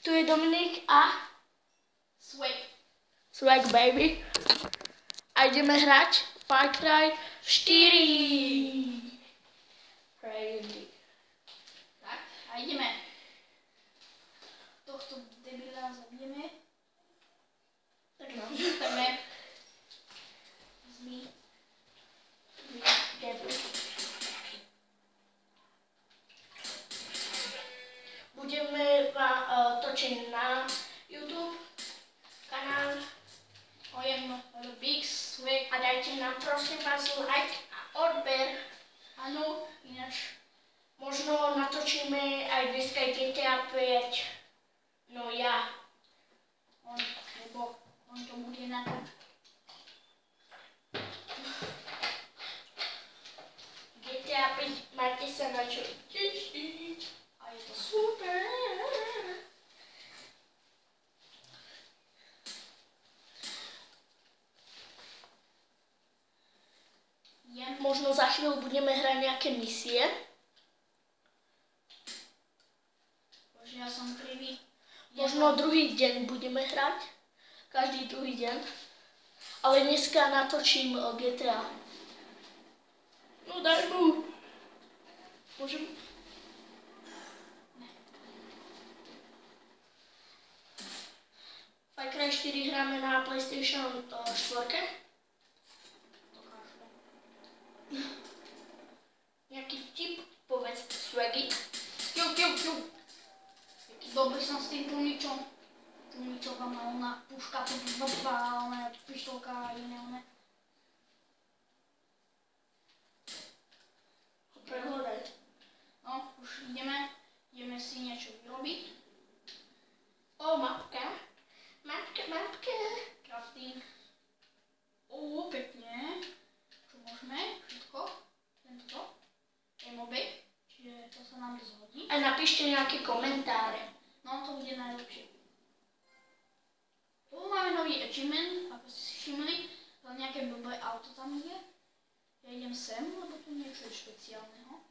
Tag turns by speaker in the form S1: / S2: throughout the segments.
S1: Tu je Dominik a Swag Baby. A ideme hrať Far Cry 4. Crazy.
S2: Tak, a ideme. Tohto debila zabijeme.
S1: Tak no.
S2: Ideme. Zlý.
S1: Budeme točiť na YouTube kanál
S2: Big Swag.
S1: a dajte nám prosím vás like a odber.
S2: Áno, ináč
S1: Možno natočíme aj dneska GTA 5. No ja.
S2: lebo on to bude na to.
S1: GTA 5 máte sa na čo tešiť.
S2: A je to super.
S1: Možno za chvíľu budeme hrať nejaké misie.
S2: Bože, ja som krivý.
S1: Možno druhý deň budeme hrať. Každý druhý deň. Ale dneska natočím GTA. No daj mu. Môžem? Far Cry 4 hráme na PlayStation 4. Nejaký vtip? Povedz Swaggy.
S2: Jaký dobrý som s tým tlmičom. Tlmičová má ona puška, ona pištolka a iné one.
S1: Prehľadaj.
S2: No, už ideme si niečo vyrobiť.
S1: O, mapka. Mapka.
S2: Crafting. Pekne. Čo môžeme? Všetko. Tento. Emobe. Čiže to sa nám zhodí.
S1: A napíšte nejaké komentáre.
S2: No, to bude najlepšie. Tu máme nový achievement, ako ste si všimli. Nejaké blbé auto tam je. Ja idem sem, lebo tu niečo je špeciálneho.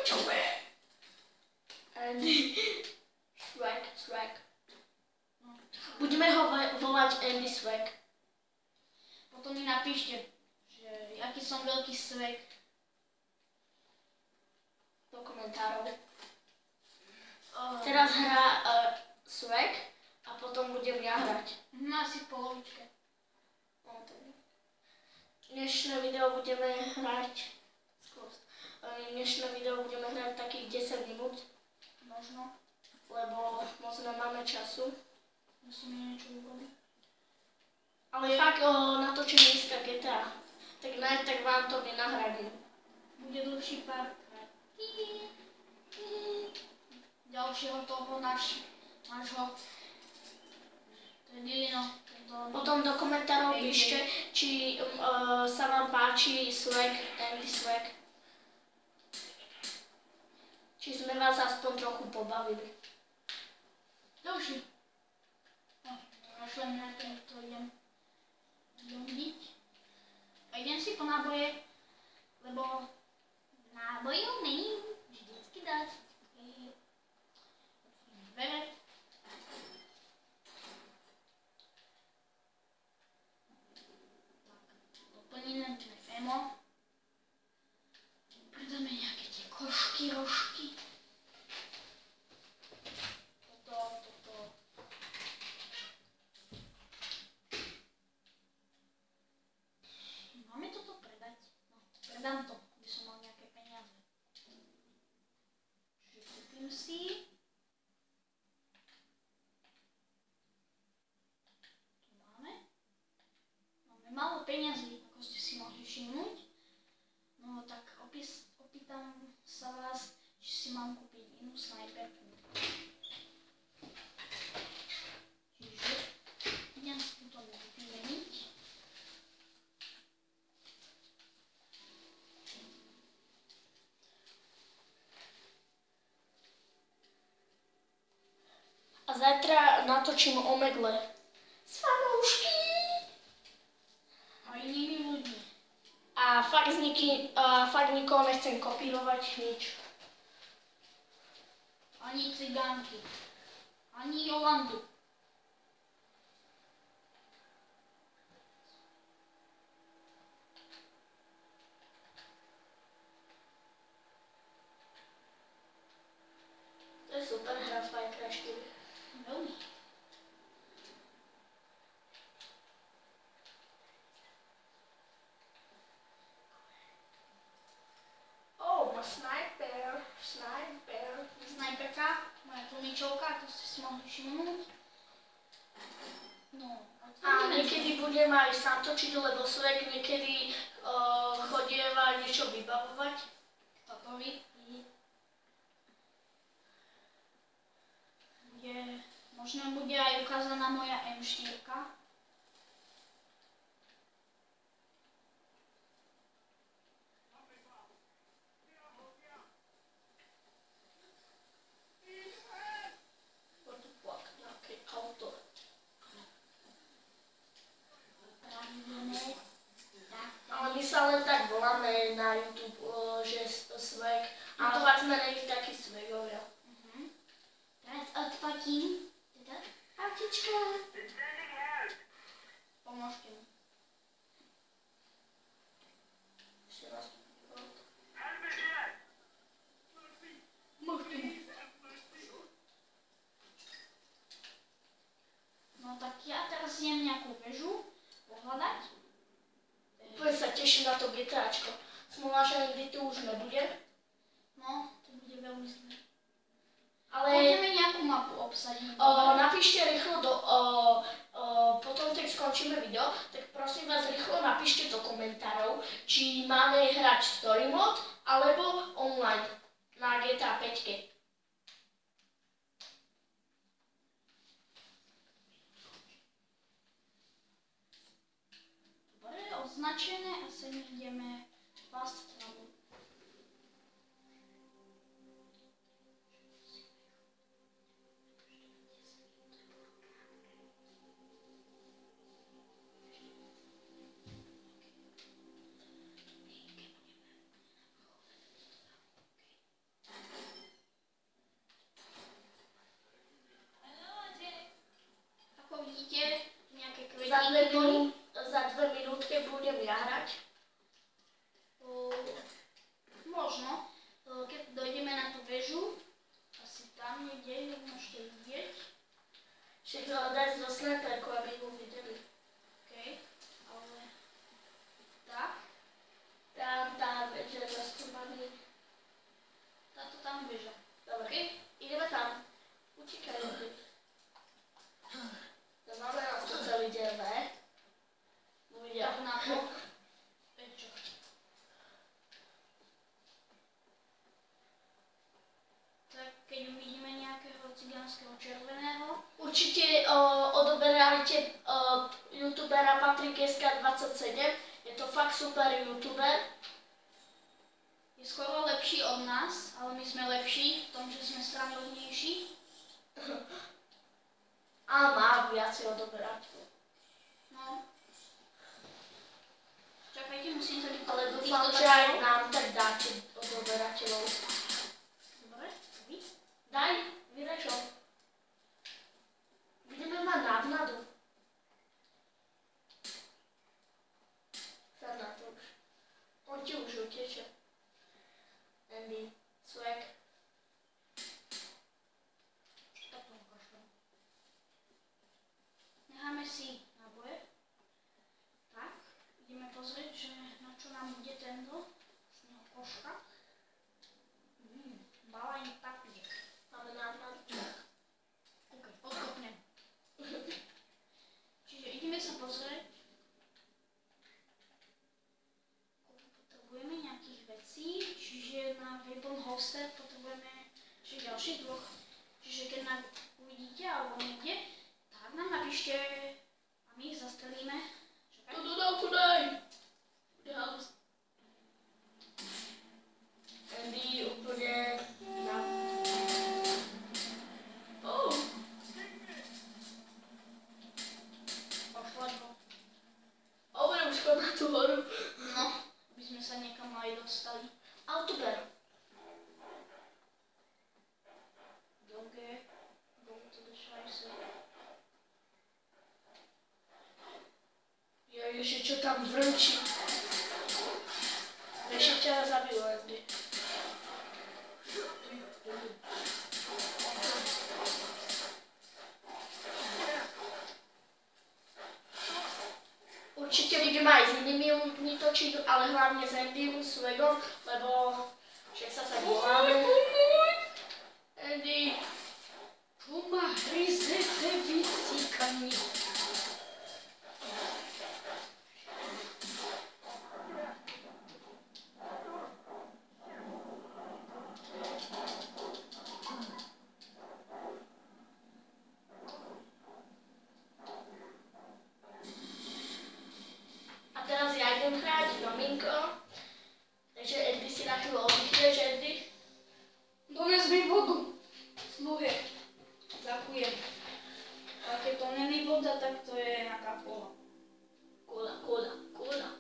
S1: Čobe. Swag.
S2: No.
S1: Budeme ho volať Andy Swag.
S2: Potom mi napíšte, že aký som veľký swag.
S1: Do komentárov. Teraz hrá Swag a potom budem ja hrať.
S2: Asi v polovičke.
S1: Dnešné video budeme hrať takých 10 minút.
S2: Možno.
S1: Lebo moc nemáme času.
S2: Musíme niečo urobiť.
S1: Ale fakt natočím dneska GTA. Tak vám to vynahradím.
S2: Bude dlhší Far Cry. Ďalšieho toho nášho. To je Dilino.
S1: Potom do komentárov píšte, či sa vám páči Swag, Andy Swag. Či sme vás aspoň trochu pobavili.
S2: Ďalší. No, len na to idem byť. A idem si po náboje, lebo nábojov není vždycky dať. Dvere. Doplníme emo. Pridáme nejaké tie košky, rožky. Toto. Máme toto predať? No, predám to, aby som mal nejaké peniaze. Čiže kúpim si. Tu máme. Máme málo peniazí, ako ste si mohli všimnúť. No tak opýtam sa vás, či si mám kúpiť inú snajperku. Čiže idem si túto vymeniť.
S1: A zajtra natočím omegle. S fanoušky.
S2: A inými ľuďmi.
S1: A fakt nikoho nechcem kopírovať nič.
S2: A Ani cigánky. Ani Jolandu.
S1: To je super hra Far Cry 4.
S2: Veľmi.
S1: Má sniper.
S2: Snajperka, moja tlmičovka, to ste si mohli všimnúť. No,
S1: A niekedy budem aj sám točiť, lebo Svek niekedy chodieva niečo vybavovať.
S2: Kto to vidí? Možno bude aj ukázaná moja M4.
S1: Ale my sa len tak voláme na YouTube, že Svek. A to sme není takí Svegovia.
S2: Teraz odfotím.
S1: Autička.
S2: Pomôžte mi.
S1: Ešte raz.
S2: No tak ja teraz idem nejakú väžu pohľadať.
S1: Úplne sa teším na to GTAčko. Smola, že nikdy tu už nebude.
S2: No, to bude veľmi zlé.
S1: Ale
S2: Pôjdeme nejakú mapu obsadiť.
S1: napíšte rýchlo potom keď skončíme video, tak prosím vás rýchlo napíšte do komentárov, či máme hrať story mod alebo online na GTA 5.
S2: Dobre, označené a sem ideme fast travel. Ako vidíte, nejaké kvetíky boli.
S1: Za 2 minútky budem ja hrať.
S2: Možno, keď dojdeme na tú väžu, asi tam niekde ju môžete vidieť.
S1: Však daj zo sniperku, aby ju videli.
S2: OK, ale tak,
S1: Tam tá väža za stupami.
S2: táto tam väža.
S1: Dobre, ideme tam. Utíkaj. To máme na to celý deň, ne?
S2: Tak na to. Prečo? Tak keď uvidíme nejakého cigánskeho červeného.
S1: Určite odoberajte youtubera Patrik.sk27. Je to fakt super youtuber.
S2: Je skoro lepší od nás, ale my sme lepší v tom, že sme srandovnejší.
S1: A má viacej odoberať.
S2: No. Čakajte, musím sa byť
S1: Ale dúfam, že aj nám tak dáte odoberateľov.
S2: Dobre, vy?
S1: Daj, vyrež ho. Budeme mať návnadu. Sad na to už. On ti už uteče. Andy, Swag.
S2: Tak to ukážem. Necháme si náboje. Tak, ideme pozrieť, že na čo nám bude tento z neho koška. Balajn papír.
S1: Máme návnadu.
S2: OK, odkopnem. Čiže ideme sa pozrieť, koľko potrebujeme nejakých vecí. Čiže na Weapon Holster potrebujeme ešte ďalších dvoch. Čiže keď nám uvidíte alebo niekde, tak nám napíšte a my ich zastrelíme. Čakaj.
S1: To dodávku daj. House. Andy úplne na... Oh.
S2: Pošlať ho.
S1: Dobre, už chod na tú horu.
S2: No, aby sme sa niekam aj dostali.
S1: Autober. Ešte čo tam vrčí. Ešte ťa zabilo, Andy. Určite budem aj s inými ľuďmi točiť, ale hlavne s Andym, Swagom, lebo však sa tak voláme. Andy.
S2: Tu ma hryzete vycíkanie.
S1: A teraz ja idem hrať Dominko. Takže Andy si na chvíľu oddychneš, Andy.
S2: Dones mi vodu. Sluhe. Ďakujem. A keď to není voda, tak to je nejaká kola.
S1: Kola.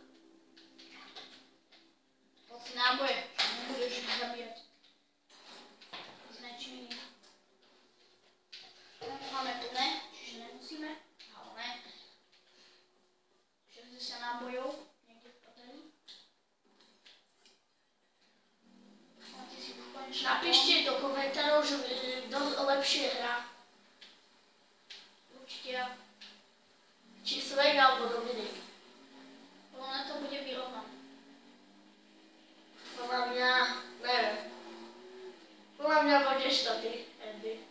S2: Poď si náboje, že nebudeš ich zabíjať. Značím ich. Máme plné, čiže nemusíme, ale ne. 60 nábojov, niekde v prdeli. A ty si dokonečne...
S1: Napíšte do komentárov, že kto lepšie hrá.
S2: Určite ja.
S1: Či Swag alebo Dominik.
S2: Podľa mňa to bude vyrovnané.
S1: Podľa mňa, neviem. Podľa mňa budeš to ty, Andy.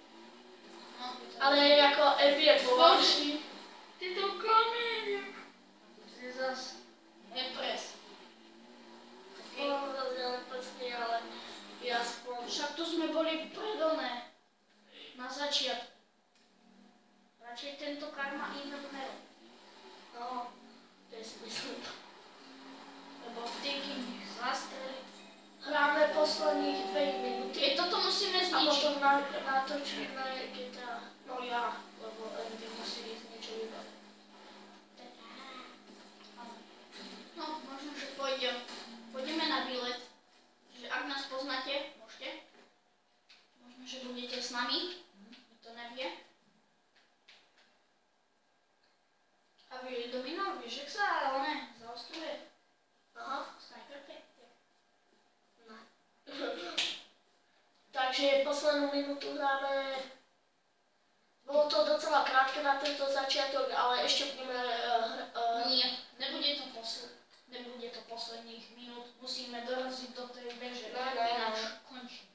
S2: No, to...
S1: Ale ako Andy je povorší.
S2: Ty to kamene. Ty si zas nepres.
S1: Ale ja aspoň.
S2: Však tu sme boli predoné. Na začiatku. Radšej tento karma iné mero.
S1: No, to je smysl.
S2: Lebo ty, kým ich zastreli.
S1: Hráme posledných 2 minúty.
S2: Toto musíme
S1: A
S2: zničiť.
S1: potom natočíme GTA. No ja, lebo Andy musí ísť niečo vybaviť.
S2: No, možno, že pôjdeme na výlet. Že ak nás poznáte, môžete. Možno, že budete s nami. To nevie. A vy, Domino, vieš, jak sa, ale ne, zaostruje.
S1: Aha.
S2: Snajperke.
S1: No. Takže poslednú minútu hráme. Bolo to docela krátke na tento začiatok, ale ešte budeme...
S2: Nie, nebude to posledných minút. Musíme doraziť do tej veže. Ináč končí.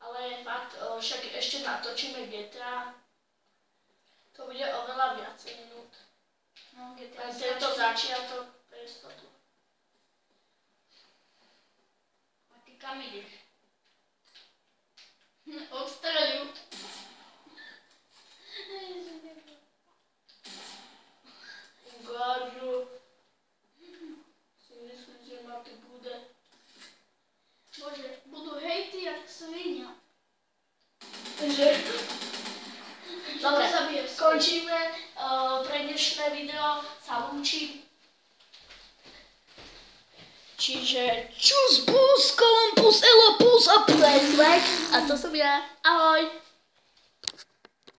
S1: Ale fakt, však ešte natočíme GTA. To bude oveľa viacej minút.
S2: No, GTA
S1: Len tento začiatok, pre istotu.
S2: A ty kam ideš? Odstreľujú.
S1: Gáďu. Si myslím, že ma tu bude.
S2: Bože, budú hejty jak svinia.
S1: Dobre, končíme pre dnešné video, sa lúčim. Čiže čus, bus, Columbus, Elopus a Plesvek. A to som ja. Ahoj.